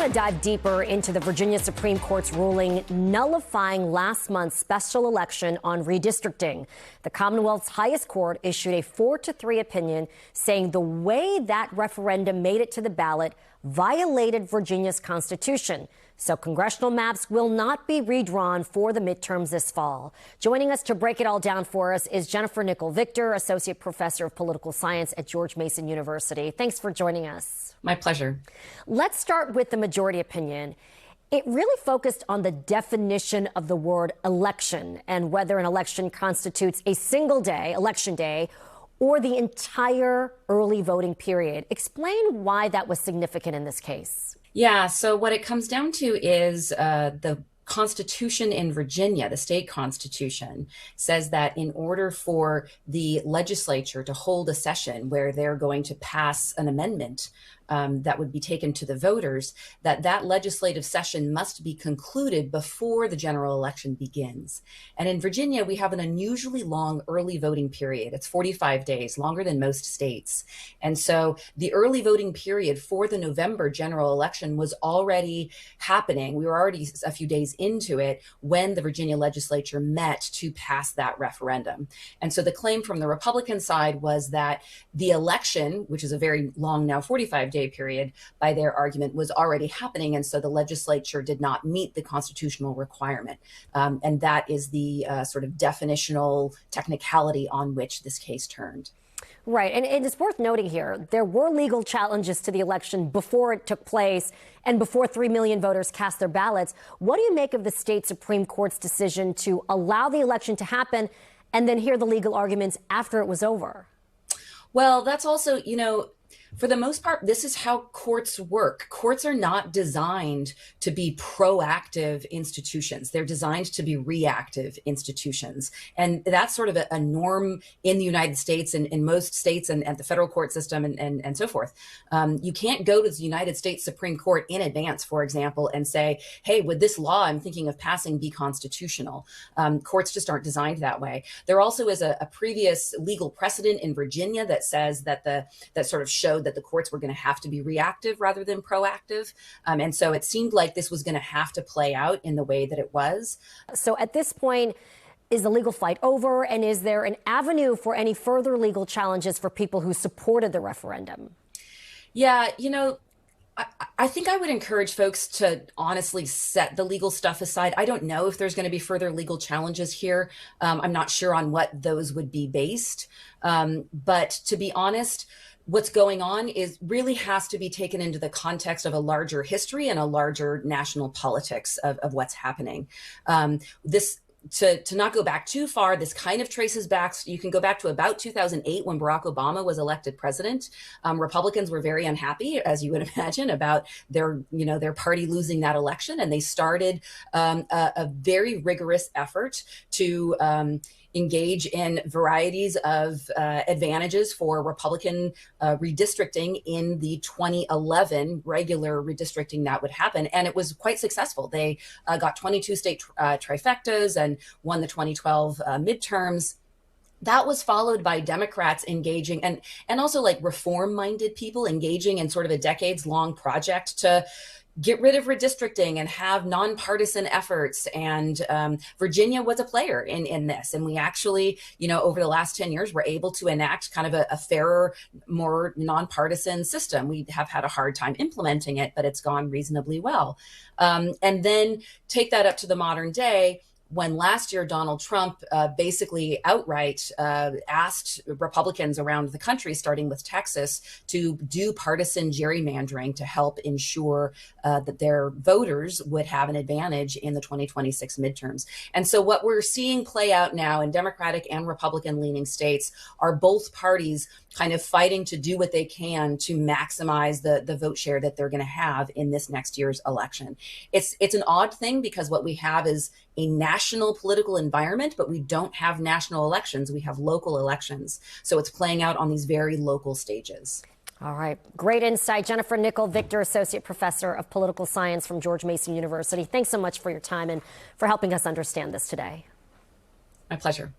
want to dive deeper into the Virginia Supreme Court's ruling nullifying last month's special election on redistricting. The Commonwealth's highest court issued a 4-3 opinion saying the way that referendum made it to the ballot violated Virginia's constitution. So congressional maps will not be redrawn for the midterms this fall. Joining us to break it all down for us is Jennifer Nicoll Victor, Associate Professor of Political Science at George Mason University. Thanks for joining us. My pleasure. Let's start with the majority opinion. It really focused on the definition of the word election and whether an election constitutes a single day, election day, or the entire early voting period. Explain why that was significant in this case. Yeah, so what it comes down to is the Constitution in Virginia, the state constitution, says that in order for the legislature to hold a session where they're going to pass an amendment that would be taken to the voters, that legislative session must be concluded before the general election begins. And in Virginia, we have an unusually long early voting period. It's 45 days, longer than most states. And so the early voting period for the November general election was already happening. We were already a few days into it when the Virginia legislature met to pass that referendum. And so the claim from the Republican side was that the election, which is a very long now 45-day period, by their argument, was already happening. And so the legislature did not meet the constitutional requirement. And that is the sort of definitional technicality on which this case turned. Right. And it's worth noting here, there were legal challenges to the election before it took place and before 3 million voters cast their ballots. What do you make of the state Supreme Court's decision to allow the election to happen and then hear the legal arguments after it was over? Well, that's also, for the most part, this is how courts work. Courts are not designed to be proactive institutions. They're designed to be reactive institutions. And that's sort of a norm in the United States and in most states and the federal court system and so forth. You can't go to the United States Supreme Court in advance, for example, and say, hey, would this law I'm thinking of passing be constitutional? Courts just aren't designed that way. There also is a previous legal precedent in Virginia that says that that sort of showed that the courts were going to have to be reactive rather than proactive. And so it seemed like this was going to have to play out in the way that it was. So at this point, is the legal fight over? And is there an avenue for any further legal challenges for people who supported the referendum? Yeah, I think I would encourage folks to honestly set the legal stuff aside. I don't know if there's going to be further legal challenges here. I'm not sure on what those would be based. But to be honest, what's going on really has to be taken into the context of a larger history and a larger national politics of what's happening. To not go back too far, this kind of traces back. You can go back to about 2008 when Barack Obama was elected president. Republicans were very unhappy, as you would imagine, about their party losing that election, and they started a very rigorous effort to engage in varieties of advantages for Republican redistricting in the 2011 regular redistricting that would happen. And it was quite successful. They got 22 state trifectas and won the 2012 midterms. That was followed by Democrats engaging and also like reform-minded people engaging in sort of a decades-long project to get rid of redistricting and have nonpartisan efforts. And Virginia was a player in this. And we actually, over the last 10 years, were able to enact kind of a fairer, more nonpartisan system. We have had a hard time implementing it, but it's gone reasonably well. And then take that up to the modern day, when last year Donald Trump basically outright asked Republicans around the country, starting with Texas, to do partisan gerrymandering to help ensure that their voters would have an advantage in the 2026 midterms. And so what we're seeing play out now in Democratic and Republican leaning states are both parties kind of fighting to do what they can to maximize the vote share that they're going to have in this next year's election. It's an odd thing because what we have is a national political environment, but we don't have national elections. We have local elections. So it's playing out on these very local stages. All right. Great insight. Jennifer Nicoll Victor, Associate Professor of Political Science from George Mason University. Thanks so much for your time and for helping us understand this today. My pleasure.